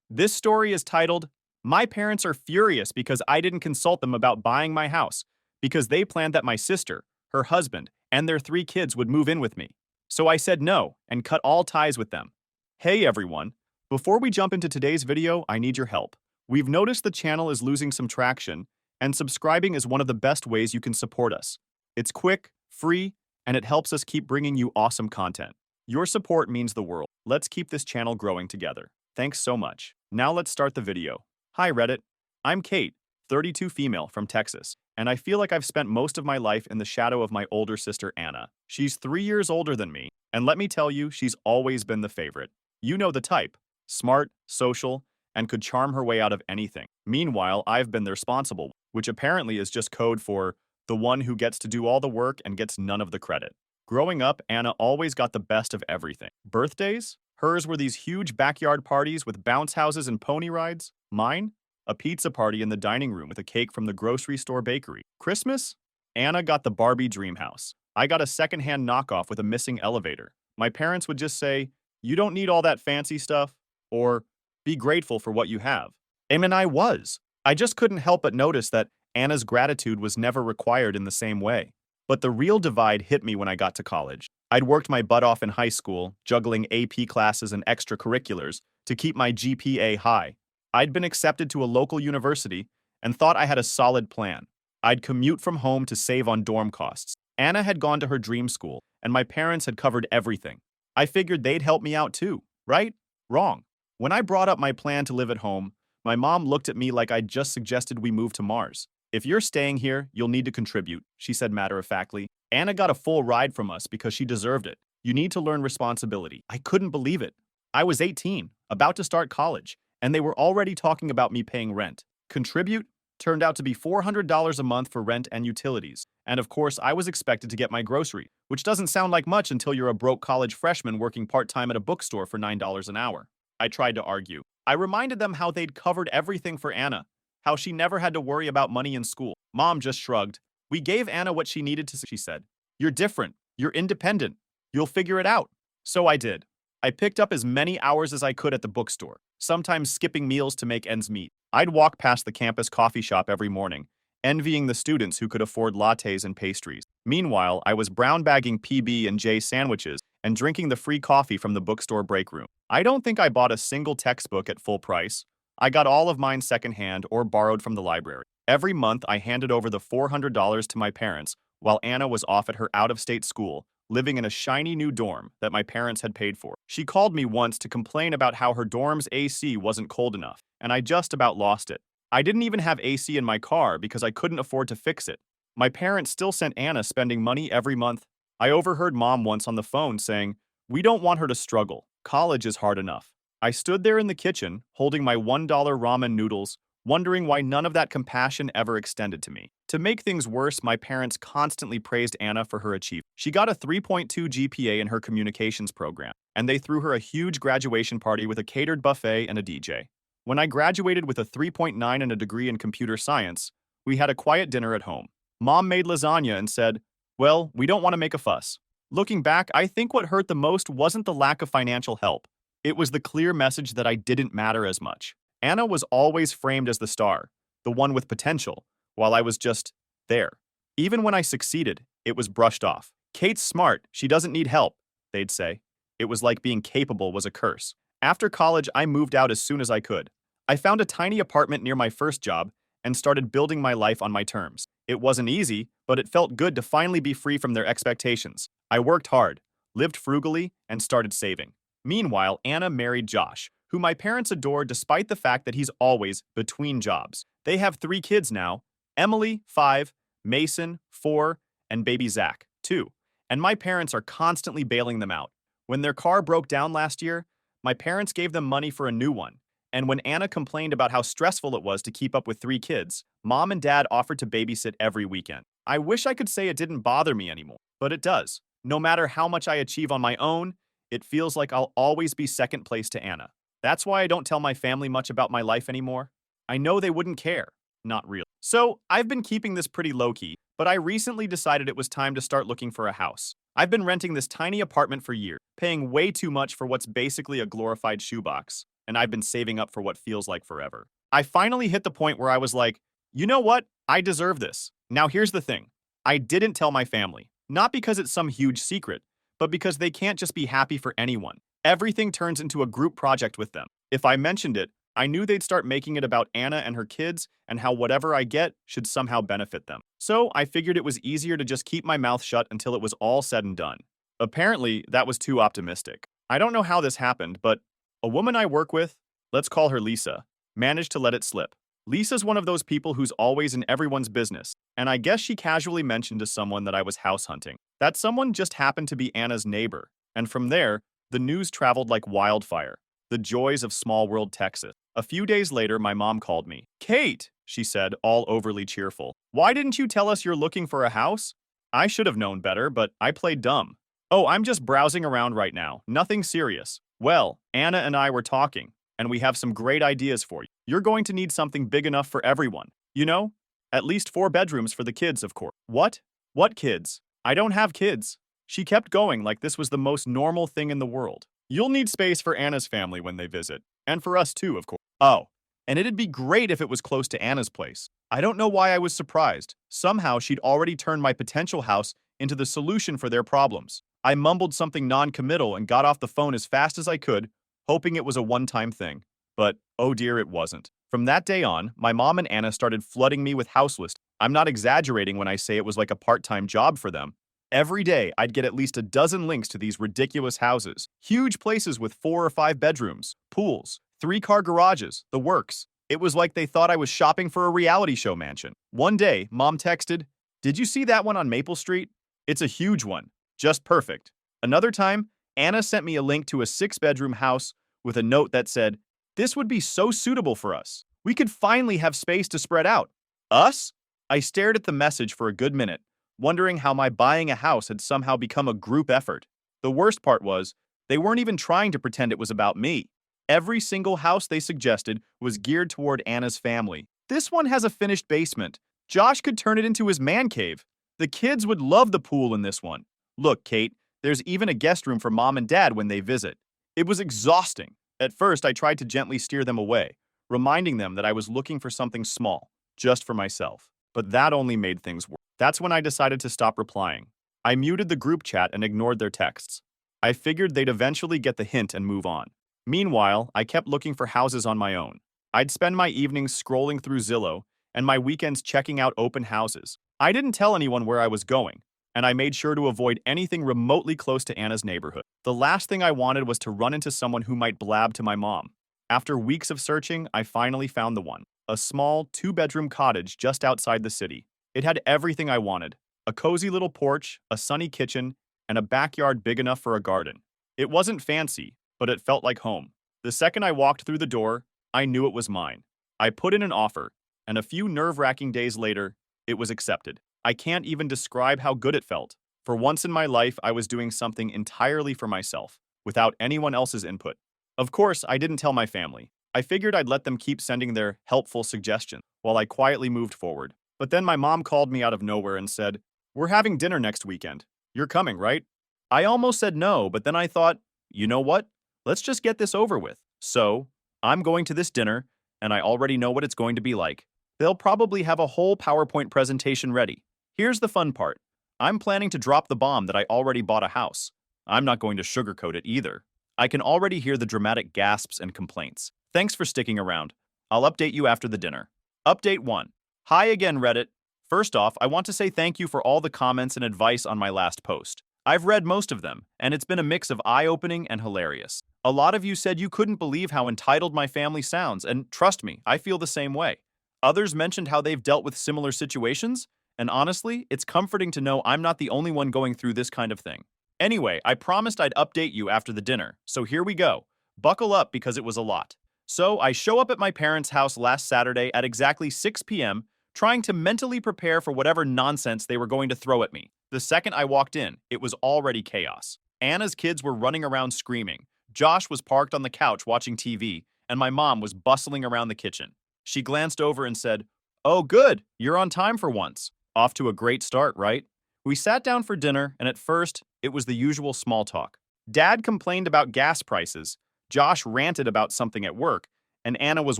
This story is titled, My Parents Are Furious Because I Didn't Consult Them About Buying My House, because they planned that my sister, her husband, and their 3 kids would move in with me. So I said no and cut all ties with them. Hey everyone, before we jump into today's video, I need your help. We've noticed the channel is losing some traction, and subscribing is one of the best ways you can support us. It's quick, free, and it helps us keep bringing you awesome content. Your support means the world. Let's keep this channel growing together. Thanks so much. Now let's start the video. Hi Reddit. I'm Kate, 32 female from Texas, and I feel like I've spent most of my life in the shadow of my older sister Anna. She's 3 years older than me, and let me tell you, she's always been the favorite. You know the type. Smart, social, and could charm her way out of anything. Meanwhile, I've been the responsible, which apparently is just code for the one who gets to do all the work and gets none of the credit. Growing up, Anna always got the best of everything. Birthdays? Hers were these huge backyard parties with bounce houses and pony rides. Mine? A pizza party in the dining room with a cake from the grocery store bakery. Christmas? Anna got the Barbie dream house. I got a secondhand knockoff with a missing elevator. My parents would just say, "You don't need all that fancy stuff," or "Be grateful for what you have." And I was. I just couldn't help but notice that Anna's gratitude was never required in the same way. But the real divide hit me when I got to college. I'd worked my butt off in high school, juggling AP classes and extracurriculars to keep my GPA high. I'd been accepted to a local university and thought I had a solid plan. I'd commute from home to save on dorm costs. Anna had gone to her dream school, and my parents had covered everything. I figured they'd help me out too, right? Wrong. When I brought up my plan to live at home, my mom looked at me like I'd just suggested we move to Mars. "If you're staying here, you'll need to contribute," she said matter-of-factly. Anna got a full ride from us because she deserved it. "You need to learn responsibility." I couldn't believe it. I was 18, about to start college, and they were already talking about me paying rent. Contribute turned out to be $400 a month for rent and utilities. And of course, I was expected to get my grocery, which doesn't sound like much until you're a broke college freshman working part-time at a bookstore for $9 an hour. I tried to argue. I reminded them how they'd covered everything for Anna, how she never had to worry about money in school. Mom just shrugged. "We gave Anna what she needed to," she said. "You're different. You're independent. You'll figure it out." So I did. I picked up as many hours as I could at the bookstore, sometimes skipping meals to make ends meet. I'd walk past the campus coffee shop every morning, envying the students who could afford lattes and pastries. Meanwhile, I was brown bagging PB&J sandwiches and drinking the free coffee from the bookstore break room. I don't think I bought a single textbook at full price. I got all of mine secondhand or borrowed from the library. Every month, I handed over the $400 to my parents while Anna was off at her out-of-state school, living in a shiny new dorm that my parents had paid for. She called me once to complain about how her dorm's AC wasn't cold enough, and I just about lost it. I didn't even have AC in my car because I couldn't afford to fix it. My parents still sent Anna spending money every month. I overheard Mom once on the phone saying, "We don't want her to struggle. College is hard enough." I stood there in the kitchen, holding my $1 ramen noodles, wondering why none of that compassion ever extended to me. To make things worse, my parents constantly praised Anna for her achievement. She got a 3.2 GPA in her communications program, and they threw her a huge graduation party with a catered buffet and a DJ. When I graduated with a 3.9 and a degree in computer science, we had a quiet dinner at home. Mom made lasagna and said, "Well, we don't want to make a fuss." Looking back, I think what hurt the most wasn't the lack of financial help. It was the clear message that I didn't matter as much. Anna was always framed as the star, the one with potential, while I was just there. Even when I succeeded, it was brushed off. "Kate's smart, she doesn't need help," they'd say. It was like being capable was a curse. After college, I moved out as soon as I could. I found a tiny apartment near my first job and started building my life on my terms. It wasn't easy, but it felt good to finally be free from their expectations. I worked hard, lived frugally, and started saving. Meanwhile, Anna married Josh, who my parents adore despite the fact that he's always between jobs. They have 3 kids now: Emily, 5, Mason, 4, and baby Zach, 2. And my parents are constantly bailing them out. When their car broke down last year, my parents gave them money for a new one. And when Anna complained about how stressful it was to keep up with 3 kids, Mom and Dad offered to babysit every weekend. I wish I could say it didn't bother me anymore, but it does. No matter how much I achieve on my own, it feels like I'll always be second place to Anna. That's why I don't tell my family much about my life anymore. I know they wouldn't care. Not really. So, I've been keeping this pretty low-key, but I recently decided it was time to start looking for a house. I've been renting this tiny apartment for years, paying way too much for what's basically a glorified shoebox. and I've been saving up for what feels like forever. I finally hit the point where I was like, you know what? I deserve this. Now here's the thing. I didn't tell my family, not because it's some huge secret, but because they can't just be happy for anyone. Everything turns into a group project with them. If I mentioned it, I knew they'd start making it about Anna and her kids and how whatever I get should somehow benefit them. So I figured it was easier to just keep my mouth shut until it was all said and done. Apparently, that was too optimistic. I don't know how this happened, but a woman I work with, let's call her Lisa, managed to let it slip. Lisa's one of those people who's always in everyone's business, and I guess she casually mentioned to someone that I was house hunting. That someone just happened to be Anna's neighbor, and from there, the news traveled like wildfire. The joys of small world Texas. A few days later, my mom called me. Kate, she said, all overly cheerful. Why didn't you tell us you're looking for a house? I should have known better, but I played dumb. Oh, I'm just browsing around right now. Nothing serious. Well, Anna and I were talking, and we have some great ideas for you. You're going to need something big enough for everyone. You know? At least 4 bedrooms for the kids, of course. What? What kids? I don't have kids. She kept going like this was the most normal thing in the world. You'll need space for Anna's family when they visit. And for us too, of course. Oh, and it'd be great if it was close to Anna's place. I don't know why I was surprised. Somehow she'd already turned my potential house into the solution for their problems. I mumbled something non-committal and got off the phone as fast as I could, hoping it was a one-time thing. But, oh dear, it wasn't. From that day on, my mom and Anna started flooding me with house lists. I'm not exaggerating when I say it was like a part-time job for them. Every day, I'd get at least a dozen links to these ridiculous houses. Huge places with 4 or 5 bedrooms, pools, 3-car garages, the works. It was like they thought I was shopping for a reality show mansion. One day, Mom texted, "Did you see that one on Maple Street? It's a huge one. Just perfect." Another time, Anna sent me a link to a 6-bedroom house with a note that said, "This would be so suitable for us. We could finally have space to spread out." Us? I stared at the message for a good minute, wondering how my buying a house had somehow become a group effort. The worst part was, they weren't even trying to pretend it was about me. Every single house they suggested was geared toward Anna's family. This one has a finished basement. Josh could turn it into his man cave. The kids would love the pool in this one. Look, Kate, there's even a guest room for Mom and Dad when they visit. It was exhausting. At first, I tried to gently steer them away, reminding them that I was looking for something small, just for myself. But that only made things worse. That's when I decided to stop replying. I muted the group chat and ignored their texts. I figured they'd eventually get the hint and move on. Meanwhile, I kept looking for houses on my own. I'd spend my evenings scrolling through Zillow and my weekends checking out open houses. I didn't tell anyone where I was going, and I made sure to avoid anything remotely close to Anna's neighborhood. The last thing I wanted was to run into someone who might blab to my mom. After weeks of searching, I finally found the one. A small 2-bedroom cottage just outside the city. It had everything I wanted. A cozy little porch, a sunny kitchen, and a backyard big enough for a garden. It wasn't fancy, but it felt like home. The second I walked through the door, I knew it was mine. I put in an offer, and a few nerve-wracking days later, it was accepted. I can't even describe how good it felt. For once in my life, I was doing something entirely for myself, without anyone else's input. Of course, I didn't tell my family. I figured I'd let them keep sending their helpful suggestions while I quietly moved forward. But then my mom called me out of nowhere and said, "We're having dinner next weekend. You're coming, right?" I almost said no, but then I thought, you know what? Let's just get this over with. So, I'm going to this dinner, and I already know what it's going to be like. They'll probably have a whole PowerPoint presentation ready. Here's the fun part. I'm planning to drop the bomb that I already bought a house. I'm not going to sugarcoat it either. I can already hear the dramatic gasps and complaints. Thanks for sticking around. I'll update you after the dinner. Update 1. Hi again, Reddit. First off, I want to say thank you for all the comments and advice on my last post. I've read most of them, and it's been a mix of eye-opening and hilarious. A lot of you said you couldn't believe how entitled my family sounds, and trust me, I feel the same way. Others mentioned how they've dealt with similar situations, and honestly, it's comforting to know I'm not the only one going through this kind of thing. Anyway, I promised I'd update you after the dinner, so here we go. Buckle up because it was a lot. So I show up at my parents' house last Saturday at exactly 6 p.m., trying to mentally prepare for whatever nonsense they were going to throw at me. The second I walked in, it was already chaos. Anna's kids were running around screaming. Josh was parked on the couch watching TV, and my mom was bustling around the kitchen. She glanced over and said, "Oh, good, you're on time for once." Off to a great start, right? We sat down for dinner, and at first, it was the usual small talk. Dad complained about gas prices, Josh ranted about something at work, and Anna was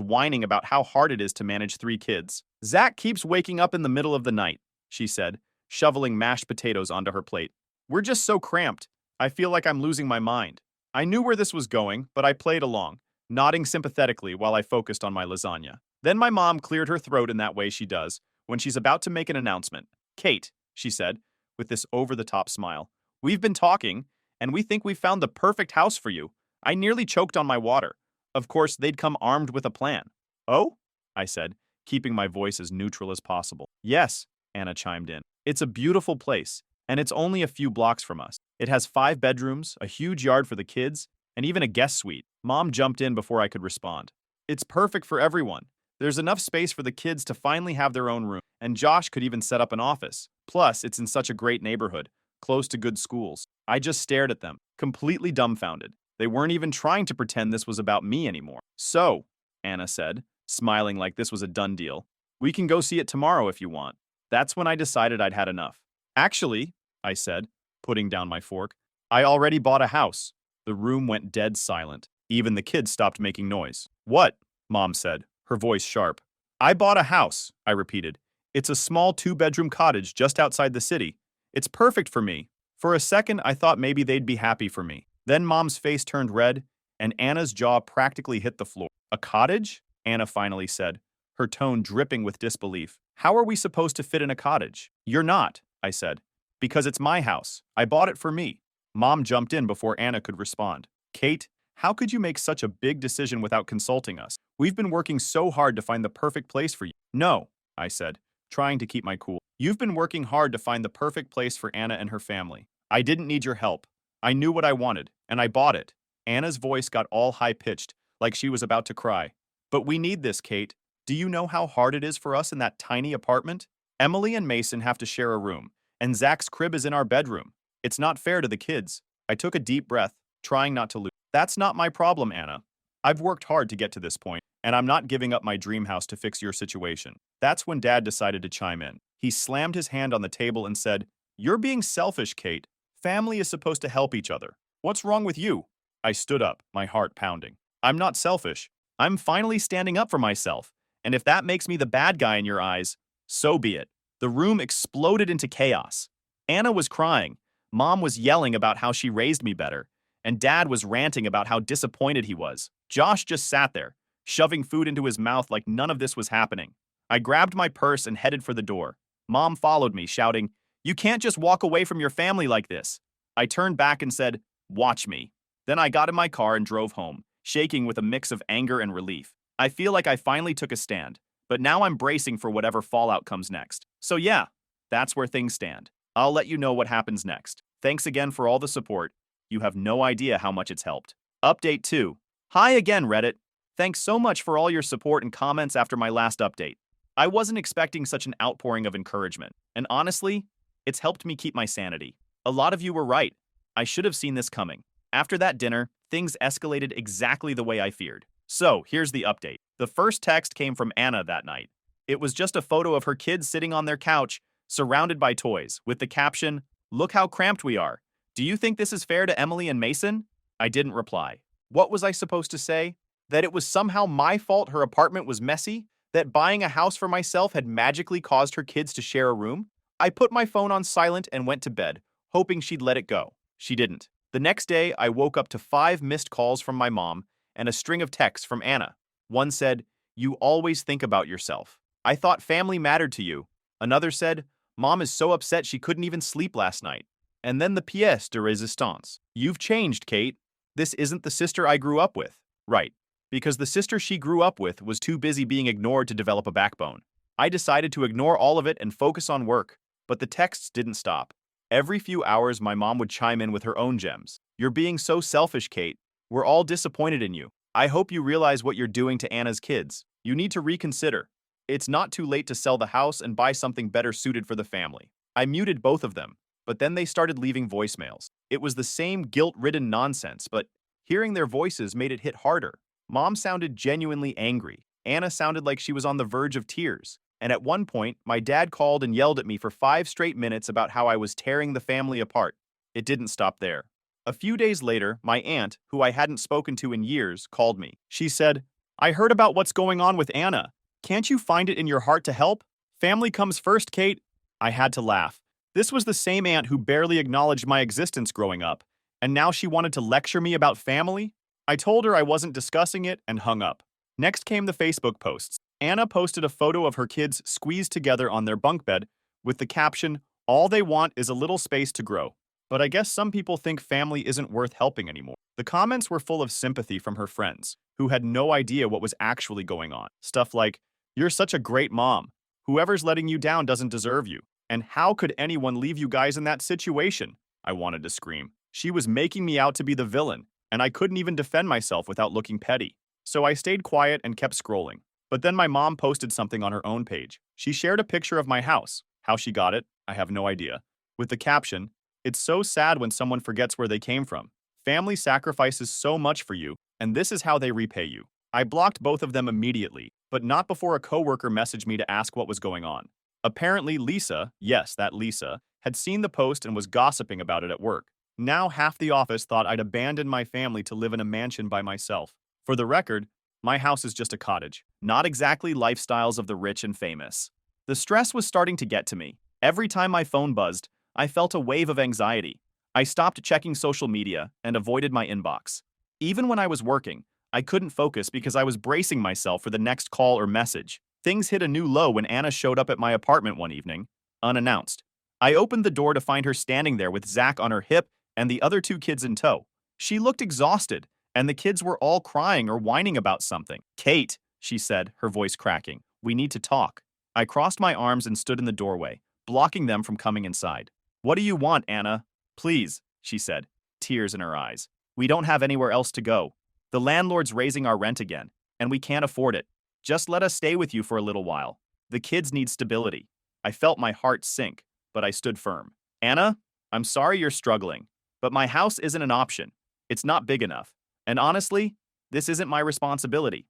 whining about how hard it is to manage 3 kids. Zach keeps waking up in the middle of the night, she said, shoveling mashed potatoes onto her plate. We're just so cramped. I feel like I'm losing my mind. I knew where this was going, but I played along, nodding sympathetically while I focused on my lasagna. Then my mom cleared her throat in that way she does when she's about to make an announcement. Kate, she said, with this over-the-top smile, we've been talking, and we think we've found the perfect house for you. I nearly choked on my water. Of course, they'd come armed with a plan. Oh? I said, keeping my voice as neutral as possible. Yes, Anna chimed in. It's a beautiful place, and it's only a few blocks from us. It has 5 bedrooms, a huge yard for the kids, and even a guest suite. Mom jumped in before I could respond. It's perfect for everyone. There's enough space for the kids to finally have their own room, and Josh could even set up an office. Plus, it's in such a great neighborhood, close to good schools. I just stared at them, completely dumbfounded. They weren't even trying to pretend this was about me anymore. So, Anna said, smiling like this was a done deal, we can go see it tomorrow if you want. That's when I decided I'd had enough. Actually, I said, putting down my fork, I already bought a house. The room went dead silent. Even the kids stopped making noise. What? Mom said, her voice sharp. I bought a house, I repeated. It's a small 2-bedroom cottage just outside the city. It's perfect for me. For a second, I thought maybe they'd be happy for me. Then Mom's face turned red, and Anna's jaw practically hit the floor. A cottage? Anna finally said, her tone dripping with disbelief. How are we supposed to fit in a cottage? You're not, I said. Because it's my house. I bought it for me. Mom jumped in before Anna could respond. Kate, how could you make such a big decision without consulting us? We've been working so hard to find the perfect place for you. No, I said, trying to keep my cool. You've been working hard to find the perfect place for Anna and her family. I didn't need your help. I knew what I wanted, and I bought it. Anna's voice got all high-pitched, like she was about to cry. But we need this, Kate. Do you know how hard it is for us in that tiny apartment? Emily and Mason have to share a room, and Zach's crib is in our bedroom. It's not fair to the kids. I took a deep breath, trying not to lose. That's not my problem, Anna. I've worked hard to get to this point, and I'm not giving up my dream house to fix your situation. That's when Dad decided to chime in. He slammed his hand on the table and said, You're being selfish, Kate. Family is supposed to help each other. What's wrong with you? I stood up, my heart pounding. I'm not selfish. I'm finally standing up for myself. And if that makes me the bad guy in your eyes, so be it. The room exploded into chaos. Anna was crying. Mom was yelling about how she raised me better. And Dad was ranting about how disappointed he was. Josh just sat there, shoving food into his mouth like none of this was happening. I grabbed my purse and headed for the door. Mom followed me, shouting, You can't just walk away from your family like this. I turned back and said, Watch me. Then I got in my car and drove home, shaking with a mix of anger and relief. I feel like I finally took a stand, but now I'm bracing for whatever fallout comes next. So yeah, that's where things stand. I'll let you know what happens next. Thanks again for all the support. You have no idea how much it's helped. Update 2. Hi again, Reddit. Thanks so much for all your support and comments after my last update. I wasn't expecting such an outpouring of encouragement, and honestly, it's helped me keep my sanity. A lot of you were right. I should have seen this coming. After that dinner, things escalated exactly the way I feared. So, here's the update. The first text came from Anna that night. It was just a photo of her kids sitting on their couch, surrounded by toys, with the caption, Look how cramped we are. Do you think this is fair to Emily and Mason? I didn't reply. What was I supposed to say? That it was somehow my fault her apartment was messy? That buying a house for myself had magically caused her kids to share a room? I put my phone on silent and went to bed, hoping she'd let it go. She didn't. The next day, I woke up to 5 missed calls from my mom and a string of texts from Anna. One said, You always think about yourself. I thought family mattered to you. Another said, Mom is so upset she couldn't even sleep last night. And then the pièce de résistance. You've changed, Kate. This isn't the sister I grew up with. Right. Because the sister she grew up with was too busy being ignored to develop a backbone. I decided to ignore all of it and focus on work. But the texts didn't stop. Every few hours, my mom would chime in with her own gems. You're being so selfish, Kate. We're all disappointed in you. I hope you realize what you're doing to Anna's kids. You need to reconsider. It's not too late to sell the house and buy something better suited for the family. I muted both of them, but then they started leaving voicemails. It was the same guilt-ridden nonsense, but hearing their voices made it hit harder. Mom sounded genuinely angry. Anna sounded like she was on the verge of tears. And at one point, my dad called and yelled at me for 5 straight minutes about how I was tearing the family apart. It didn't stop there. A few days later, my aunt, who I hadn't spoken to in years, called me. She said, "I heard about what's going on with Anna. Can't you find it in your heart to help? Family comes first, Kate." I had to laugh. This was the same aunt who barely acknowledged my existence growing up, and now she wanted to lecture me about family? I told her I wasn't discussing it and hung up. Next came the Facebook posts. Anna posted a photo of her kids squeezed together on their bunk bed with the caption, "All they want is a little space to grow." But I guess some people think family isn't worth helping anymore. The comments were full of sympathy from her friends, who had no idea what was actually going on. Stuff like, "You're such a great mom. Whoever's letting you down doesn't deserve you. And how could anyone leave you guys in that situation?" I wanted to scream. She was making me out to be the villain, and I couldn't even defend myself without looking petty. So I stayed quiet and kept scrolling. But then my mom posted something on her own page. She shared a picture of my house. How she got it, I have no idea. With the caption, "It's so sad when someone forgets where they came from. Family sacrifices so much for you, and this is how they repay you." I blocked both of them immediately, but not before a coworker messaged me to ask what was going on. Apparently Lisa, yes, that Lisa, had seen the post and was gossiping about it at work. Now half the office thought I'd abandoned my family to live in a mansion by myself. For the record, my house is just a cottage, not exactly lifestyles of the rich and famous. The stress was starting to get to me. Every time my phone buzzed, I felt a wave of anxiety. I stopped checking social media and avoided my inbox. Even when I was working, I couldn't focus because I was bracing myself for the next call or message. Things hit a new low when Anna showed up at my apartment one evening, unannounced. I opened the door to find her standing there with Zach on her hip and the other two kids in tow. She looked exhausted, and the kids were all crying or whining about something. "Kate," she said, her voice cracking, "we need to talk." I crossed my arms and stood in the doorway, blocking them from coming inside. "What do you want, Anna?" "Please," she said, tears in her eyes. "We don't have anywhere else to go. The landlord's raising our rent again, and we can't afford it. Just let us stay with you for a little while. The kids need stability." I felt my heart sink, but I stood firm. "Anna, I'm sorry you're struggling, but my house isn't an option. It's not big enough. And honestly, this isn't my responsibility."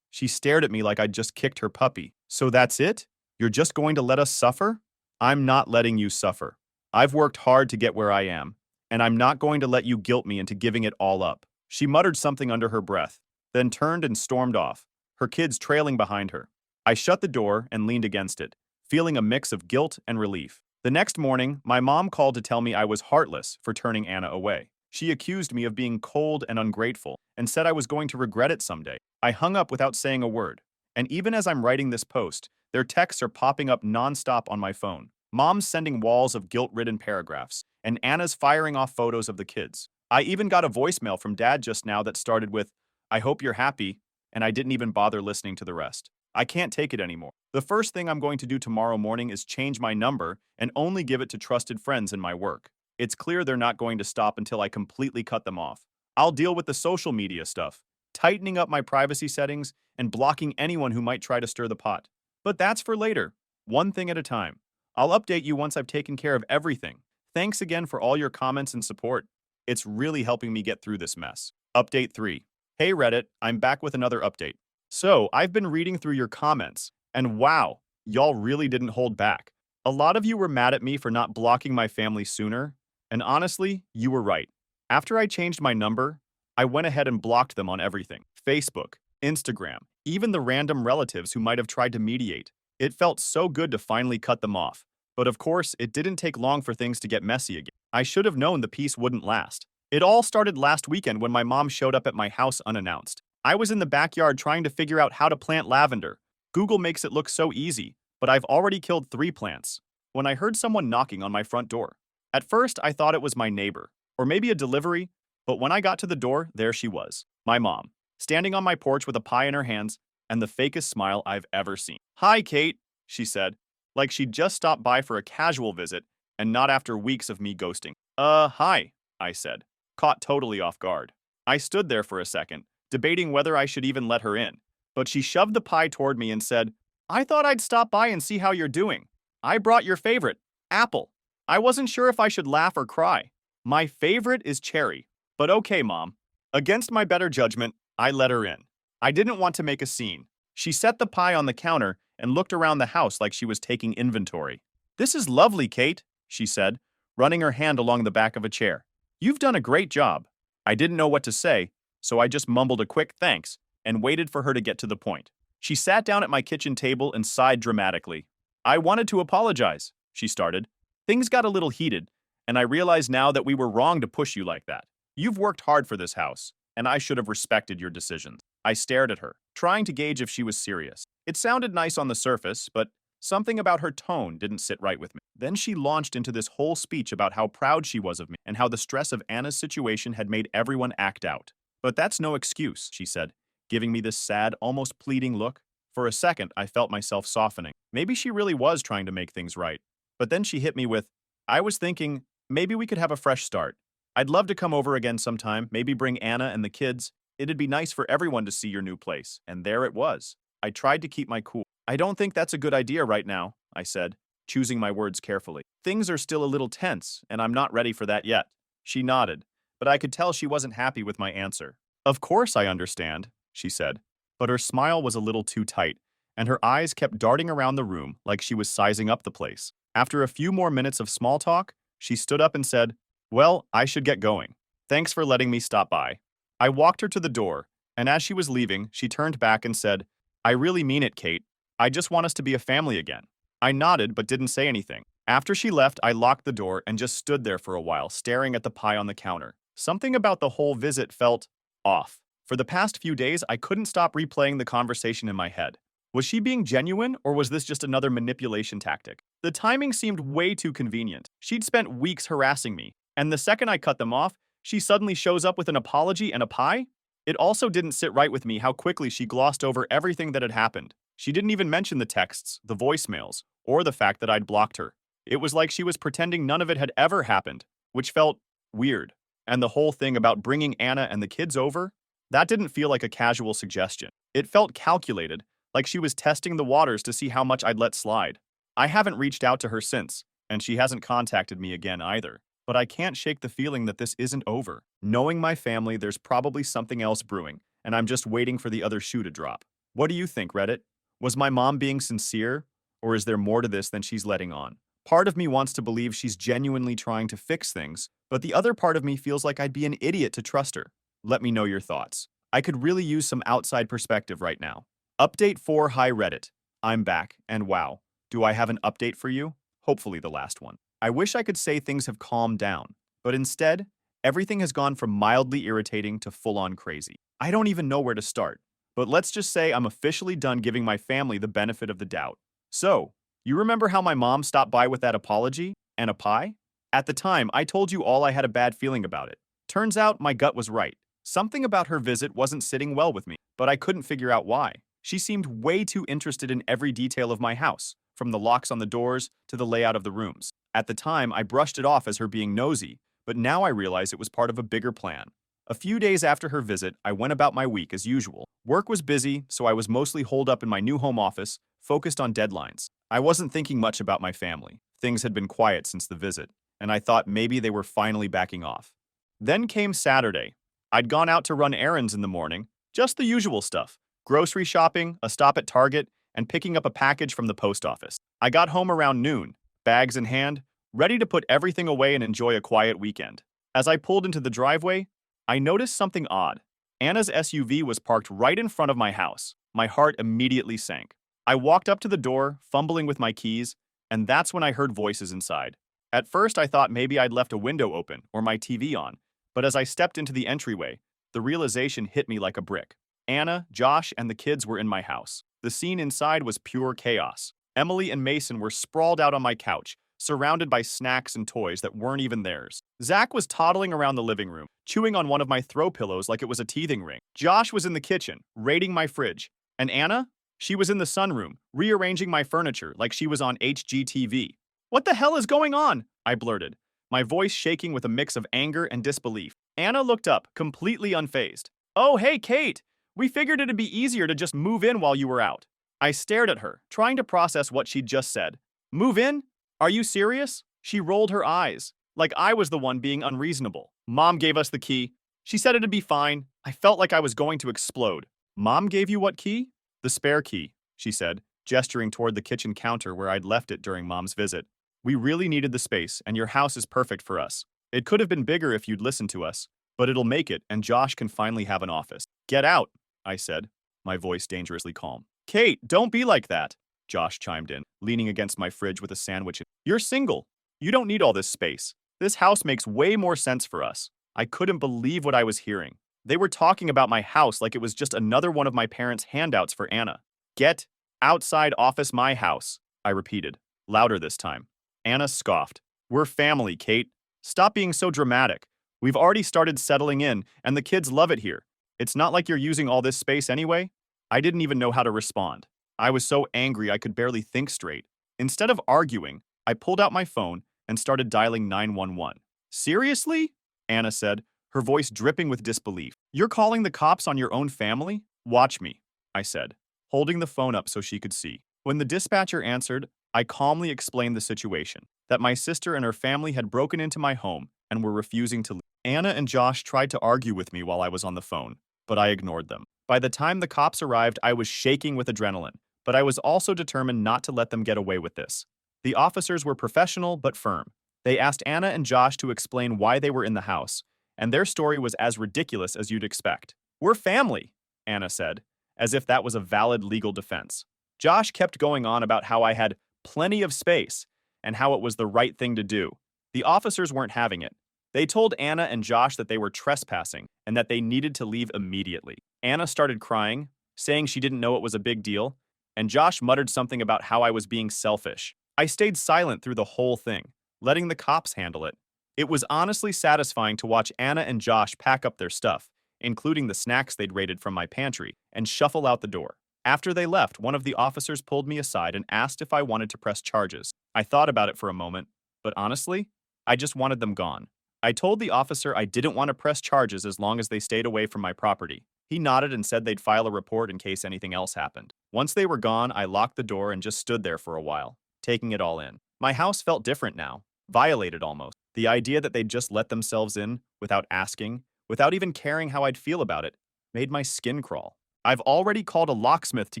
She stared at me like I'd just kicked her puppy. "So that's it? You're just going to let us suffer?" "I'm not letting you suffer. I've worked hard to get where I am, and I'm not going to let you guilt me into giving it all up." She muttered something under her breath, then turned and stormed off, her kids trailing behind her. I shut the door and leaned against it, feeling a mix of guilt and relief. The next morning, my mom called to tell me I was heartless for turning Anna away. She accused me of being cold and ungrateful and said I was going to regret it someday. I hung up without saying a word. And even as I'm writing this post, their texts are popping up nonstop on my phone. Mom's sending walls of guilt-ridden paragraphs, and Anna's firing off photos of the kids. I even got a voicemail from Dad just now that started with, "I hope you're happy," and I didn't even bother listening to the rest. I can't take it anymore. The first thing I'm going to do tomorrow morning is change my number and only give it to trusted friends in my work. It's clear they're not going to stop until I completely cut them off. I'll deal with the social media stuff, tightening up my privacy settings and blocking anyone who might try to stir the pot. But that's for later, one thing at a time. I'll update you once I've taken care of everything. Thanks again for all your comments and support. It's really helping me get through this mess. Update 3. Hey Reddit, I'm back with another update. So, I've been reading through your comments, and wow, y'all really didn't hold back. A lot of you were mad at me for not blocking my family sooner, and honestly, you were right. After I changed my number, I went ahead and blocked them on everything. Facebook, Instagram, even the random relatives who might have tried to mediate. It felt so good to finally cut them off. But of course, it didn't take long for things to get messy again. I should have known the peace wouldn't last. It all started last weekend when my mom showed up at my house unannounced. I was in the backyard trying to figure out how to plant lavender. Google makes it look so easy, but I've already killed 3 plants. When I heard someone knocking on my front door. At first, I thought it was my neighbor, or maybe a delivery, but when I got to the door, there she was, my mom, standing on my porch with a pie in her hands and the fakest smile I've ever seen. "Hi, Kate," she said, like she'd just stopped by for a casual visit and not after weeks of me ghosting. Hi," I said, caught totally off guard. I stood there for a second, debating whether I should even let her in, but she shoved the pie toward me and said, "I thought I'd stop by and see how you're doing. I brought your favorite, apple." I wasn't sure if I should laugh or cry. My favorite is cherry, but okay, Mom. Against my better judgment, I let her in. I didn't want to make a scene. She set the pie on the counter and looked around the house like she was taking inventory. "This is lovely, Kate," she said, running her hand along the back of a chair. You've done a great job. I didn't know what to say, so I just mumbled a quick thanks and waited for her to get to the point. She sat down at my kitchen table and sighed dramatically. I wanted to apologize, she started. Things got a little heated, and I realize now that we were wrong to push you like that. You've worked hard for this house, and I should have respected your decisions. I stared at her, trying to gauge if she was serious. It sounded nice on the surface, but something about her tone didn't sit right with me. Then she launched into this whole speech about how proud she was of me and how the stress of Anna's situation had made everyone act out. But that's no excuse, she said, giving me this sad, almost pleading look. For a second, I felt myself softening. Maybe she really was trying to make things right. But then she hit me with, I was thinking, maybe we could have a fresh start. I'd love to come over again sometime, maybe bring Anna and the kids. It'd be nice for everyone to see your new place. And there it was. I tried to keep my cool. I don't think that's a good idea right now, I said, choosing my words carefully. Things are still a little tense, and I'm not ready for that yet. She nodded, but I could tell she wasn't happy with my answer. Of course I understand, she said, but her smile was a little too tight, and her eyes kept darting around the room like she was sizing up the place. After a few more minutes of small talk, she stood up and said, Well, I should get going. Thanks for letting me stop by. I walked her to the door, and as she was leaving, she turned back and said, I really mean it, Kate. I just want us to be a family again. I nodded but didn't say anything. After she left, I locked the door and just stood there for a while, staring at the pie on the counter. Something about the whole visit felt off. For the past few days, I couldn't stop replaying the conversation in my head. Was she being genuine, or was this just another manipulation tactic? The timing seemed way too convenient. She'd spent weeks harassing me, and the second I cut them off, she suddenly shows up with an apology and a pie? It also didn't sit right with me how quickly she glossed over everything that had happened. She didn't even mention the texts, the voicemails, or the fact that I'd blocked her. It was like she was pretending none of it had ever happened, which felt weird. And the whole thing about bringing Anna and the kids over? That didn't feel like a casual suggestion. It felt calculated, like she was testing the waters to see how much I'd let slide. I haven't reached out to her since, and she hasn't contacted me again either. But I can't shake the feeling that this isn't over. Knowing my family, there's probably something else brewing, and I'm just waiting for the other shoe to drop. What do you think, Reddit? Was my mom being sincere, or is there more to this than she's letting on? Part of me wants to believe she's genuinely trying to fix things, but the other part of me feels like I'd be an idiot to trust her. Let me know your thoughts. I could really use some outside perspective right now. Update 4 Hi Reddit. I'm back, and wow, do I have an update for you? Hopefully the last one. I wish I could say things have calmed down, but instead, everything has gone from mildly irritating to full-on crazy. I don't even know where to start, but let's just say I'm officially done giving my family the benefit of the doubt. So, you remember how my mom stopped by with that apology and a pie? At the time, I told you all I had a bad feeling about it. Turns out my gut was right. Something about her visit wasn't sitting well with me, but I couldn't figure out why. She seemed way too interested in every detail of my house, from the locks on the doors to the layout of the rooms. At the time, I brushed it off as her being nosy, but now I realize it was part of a bigger plan. A few days after her visit, I went about my week as usual. Work was busy, so I was mostly holed up in my new home office, focused on deadlines. I wasn't thinking much about my family. Things had been quiet since the visit, and I thought maybe they were finally backing off. Then came Saturday. I'd gone out to run errands in the morning, just the usual stuff. Grocery shopping, a stop at Target, and picking up a package from the post office. I got home around noon, bags in hand, ready to put everything away and enjoy a quiet weekend. As I pulled into the driveway, I noticed something odd. Anna's SUV was parked right in front of my house. My heart immediately sank. I walked up to the door, fumbling with my keys, and that's when I heard voices inside. At first, I thought maybe I'd left a window open or my TV on, but as I stepped into the entryway, the realization hit me like a brick. Anna, Josh, and the kids were in my house. The scene inside was pure chaos. Emily and Mason were sprawled out on my couch, surrounded by snacks and toys that weren't even theirs. Zach was toddling around the living room, chewing on one of my throw pillows like it was a teething ring. Josh was in the kitchen, raiding my fridge. And Anna? She was in the sunroom, rearranging my furniture like she was on HGTV. What the hell is going on? I blurted, my voice shaking with a mix of anger and disbelief. Anna looked up, completely unfazed. Oh, hey, Kate! We figured it'd be easier to just move in while you were out. I stared at her, trying to process what she'd just said. Move in? Are you serious? She rolled her eyes, like I was the one being unreasonable. Mom gave us the key. She said it'd be fine. I felt like I was going to explode. Mom gave you what key? The spare key, she said, gesturing toward the kitchen counter where I'd left it during Mom's visit. We really needed the space, and your house is perfect for us. It could have been bigger if you'd listened to us, but it'll make it, and Josh can finally have an office. Get out, I said, my voice dangerously calm. Kate, don't be like that, Josh chimed in, leaning against my fridge with a sandwich. You're single. You don't need all this space. This house makes way more sense for us. I couldn't believe what I was hearing. They were talking about my house like it was just another one of my parents' handouts for Anna. Get outside office my house, I repeated, louder this time. Anna scoffed. We're family, Kate. Stop being so dramatic. We've already started settling in, and the kids love it here. It's not like you're using all this space anyway. I didn't even know how to respond. I was so angry I could barely think straight. Instead of arguing, I pulled out my phone and started dialing 911. Seriously? Anna said, her voice dripping with disbelief. You're calling the cops on your own family? Watch me, I said, holding the phone up so she could see. When the dispatcher answered, I calmly explained the situation, that my sister and her family had broken into my home and were refusing to leave. Anna and Josh tried to argue with me while I was on the phone, but I ignored them. By the time the cops arrived, I was shaking with adrenaline, but I was also determined not to let them get away with this. The officers were professional but firm. They asked Anna and Josh to explain why they were in the house, and their story was as ridiculous as you'd expect. We're family, Anna said, as if that was a valid legal defense. Josh kept going on about how I had plenty of space and how it was the right thing to do. The officers weren't having it. They told Anna and Josh that they were trespassing and that they needed to leave immediately. Anna started crying, saying she didn't know it was a big deal, and Josh muttered something about how I was being selfish. I stayed silent through the whole thing, letting the cops handle it. It was honestly satisfying to watch Anna and Josh pack up their stuff, including the snacks they'd raided from my pantry, and shuffle out the door. After they left, one of the officers pulled me aside and asked if I wanted to press charges. I thought about it for a moment, but honestly, I just wanted them gone. I told the officer I didn't want to press charges as long as they stayed away from my property. He nodded and said they'd file a report in case anything else happened. Once they were gone, I locked the door and just stood there for a while, taking it all in. My house felt different now, violated almost. The idea that they'd just let themselves in without asking, without even caring how I'd feel about it, made my skin crawl. I've already called a locksmith to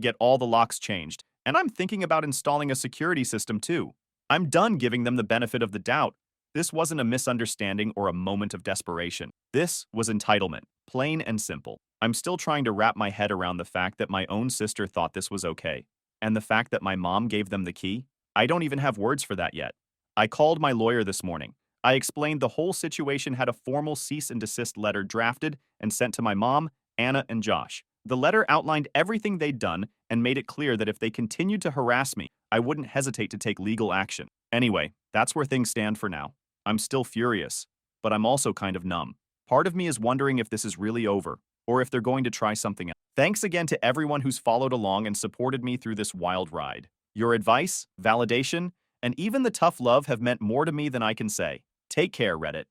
get all the locks changed, and I'm thinking about installing a security system too. I'm done giving them the benefit of the doubt. This wasn't a misunderstanding or a moment of desperation. This was entitlement, plain and simple. I'm still trying to wrap my head around the fact that my own sister thought this was okay, and the fact that my mom gave them the key. I don't even have words for that yet. I called my lawyer this morning. I explained the whole situation had a formal cease and desist letter drafted and sent to my mom, Anna, and Josh. The letter outlined everything they'd done and made it clear that if they continued to harass me, I wouldn't hesitate to take legal action. Anyway, that's where things stand for now. I'm still furious, but I'm also kind of numb. Part of me is wondering if this is really over, or if they're going to try something else. Thanks again to everyone who's followed along and supported me through this wild ride. Your advice, validation, and even the tough love have meant more to me than I can say. Take care, Reddit.